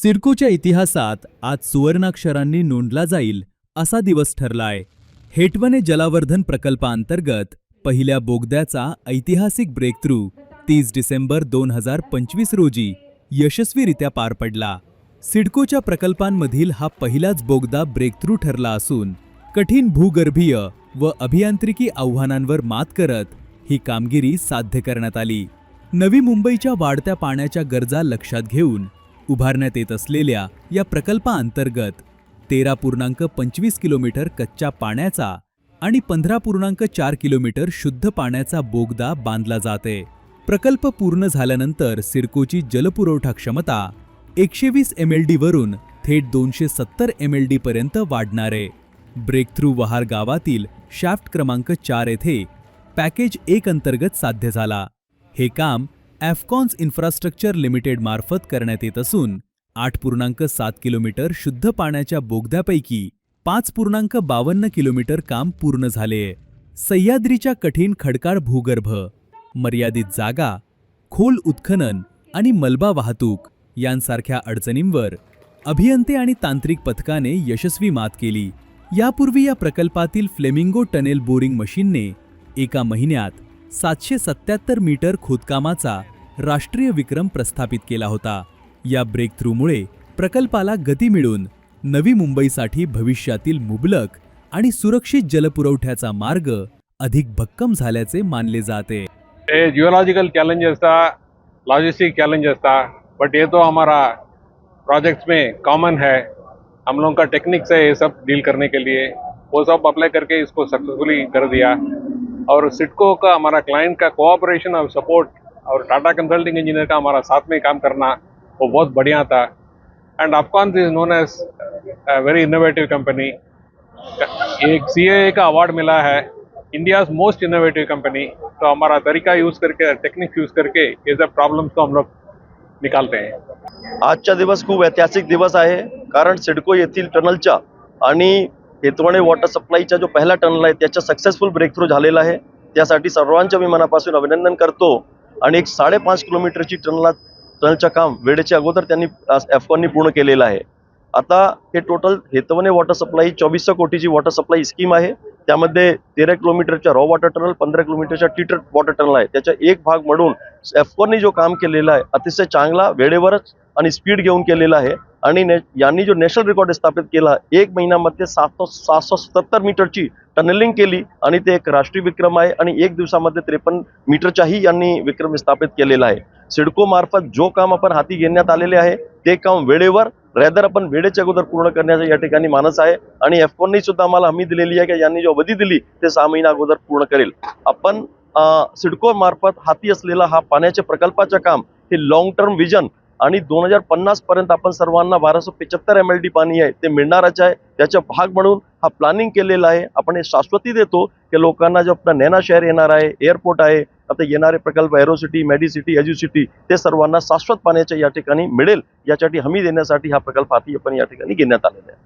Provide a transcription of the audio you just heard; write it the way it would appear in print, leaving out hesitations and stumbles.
सिडकोच्या इतिहासात आज सुवर्णाक्षरांनी नोंदला जाईल असा दिवस ठरलाय. हेटवणे जलवर्धन प्रकल्पाअंतर्गत पहिल्या बोगद्याचा ऐतिहासिक ब्रेकथ्रू 30 डिसेंबर 2025 रोजी यशस्वीरित्या पार पडला. सिडकोच्या प्रकल्पांमधील हा पहिलाच बोगदा ब्रेकथ्रू ठरला असून कठीण भूगर्भीय व अभियांत्रिकी आव्हानांवर मात करत ही कामगिरी साध्य करण्यात आली. नवी मुंबईच्या वाढत्या पाण्याच्या गरजा लक्षात घेऊन उभारण्यात येत असलेल्या या प्रकल्पाअंतर्गत 13.25 किलोमीटर कच्च्या पाण्याचा आणि 15.4 किलोमीटर शुद्ध पाण्याचा बोगदा बांधला जाते. प्रकल्प पूर्ण झाल्यानंतर सिडकोची जलपुरवठा क्षमता 120 MLD वरून थेट 270 MLD पर्यंत वाढणार आहे. ब्रेकथ्रू वहार गावातील शाफ्ट क्रमांक 4 येथे पॅकेज 1 अंतर्गत साध्य झाला. हे काम एफकॉन्स इन्फ्रास्ट्रक्चर लिमिटेड मार्फत करण्यात येत असून 8.7 किलोमीटर शुद्ध पाण्याच्या बोगद्यापैकी 5.52 किलोमीटर काम पूर्ण झाले. सह्याद्रीच्या कठीण खडकाळ भूगर्भ, मर्यादित जागा, खोल उत्खनन आणि मलबा वाहतूक यांसारख्या अडचणींवर अभियंते आणि तांत्रिक पथकाने यशस्वी मात केली. यापूर्वी या प्रकल्पातील फ्लेमिंगो टनेल बोरिंग मशीनने एका महिन्यात 777 मीटर खोदकामाचा राष्ट्रीय विक्रम प्रस्थापित केला होता. या ब्रेकथ्रूमुळे प्रकल्पाला गती मिळून नवी मुंबईसाठी भविष्यातील मुबलक आणि सुरक्षित जलपुरवठ्याचा मार्ग अधिक भक्कम झाल्याचे मानले जाते. जियोलॉजिकल चैलेंजेस था, लॉजिस्टिक चैलेंजेस था, बट ये तो हमारा प्रोजेक्ट्स में कॉमन है. हम लोगों का टेक्निक्स है ये सब डील करने के लिए, वो सब अप्लाई करके इसको सक्सेसफुली कर दिया. और सिडको का, हमारा क्लाइंट का कोऑपरेशन और सपोर्ट और टाटा कंसल्टिंग इंजीनियर का हमारा साथ में काम करना वो बहुत बढ़िया था. And Afcons is known as very innovative company. एक CAA का अवार्ड मिला है, इंडियाज मोस्ट इनोवेटिव कंपनी. तो हमारा तरीका यूज़ करके, टेक्निक यूज़ करके ये सब प्रॉब्लम्स को हम लोग निकालते हैं. आजचा दिवस खूप ऐतिहासिक दिवस आहे, कारण सिडको येथील टनलच्या आणि हेटवणे वॉटर सप्लायचा जो पहिला टनल आहे त्याचा सक्सेसफुल ब्रेकथ्रू झालेला आहे. त्यासाठी सर्वांचे मी मनापासून अभिनंदन करतो. आणि एक 5.5 किलोमीटरची टनलचं काम वेळेच्या अगोदर त्यांनी एफकॉननी पूर्ण केलेलं आहे. आता हे टोटल हेटवणे वॉटर सप्लाय 2400 कोटीची वॉटर सप्लाय स्कीम आहे. त्यामध्ये 13 किलोमीटरच्या रॉ वॉटर टनल, 15 किलोमीटरच्या ट्रीटेड वॉटर टनल आहे. त्याचा एक भाग म्हणून एफकॉननी जो काम केलेला आहे अतिशय चांगला, वेळेवरच आणि स्पीड घेऊन केलेला आहे. आणि यांनी जो नॅशनल रेकॉर्ड स्थापित केला, 1 महिन्यामध्ये 770 मीटरची टनेलिंग केली आणि ते एक राष्ट्रीय विक्रम आहे. आणि 1 दिवसामध्ये 53 मीटरचाही यांनी विक्रम स्थापित केलेला आहे. सिडको मार्फत जो काम आपण हाती घेण्यात आलेले आहे ते काम वेळेवर, रॅदर आपण वेळेच्या अगोदर पूर्ण करण्याचा या ठिकाणी मानस आहे. आणि एफकॉननी सुद्धा आम्हाला हमी दिलेली आहे की यांनी जो अवधी दिली ते 6 महिन्या अगोदर पूर्ण करेल. आपण सिडको मार्फत हाती असलेला हा पाण्याच्या प्रकल्पाचं काम हे लॉंग टर्म विजन आणि 2050 पर्यंत आपण सर्वांना 1275 MLD पाणी आहे ते मिळणारच आहे. त्याचा भाग म्हणून हा प्लॅनिंग केलेला आहे. आपण हे शाश्वती देतो की लोकांना जो आपला नैना शहर येणार आहे, एअरपोर्ट आहे, आता येणारे प्रकल्प एरोसिटी, मेडिसिटी, एज्युसिटी ते सर्वांना शाश्वत पाण्याच्या या ठिकाणी मिळेल यासाठी हमी देण्यासाठी हा प्रकल्प हाती आपण या ठिकाणी घेण्यात आलेला आहे.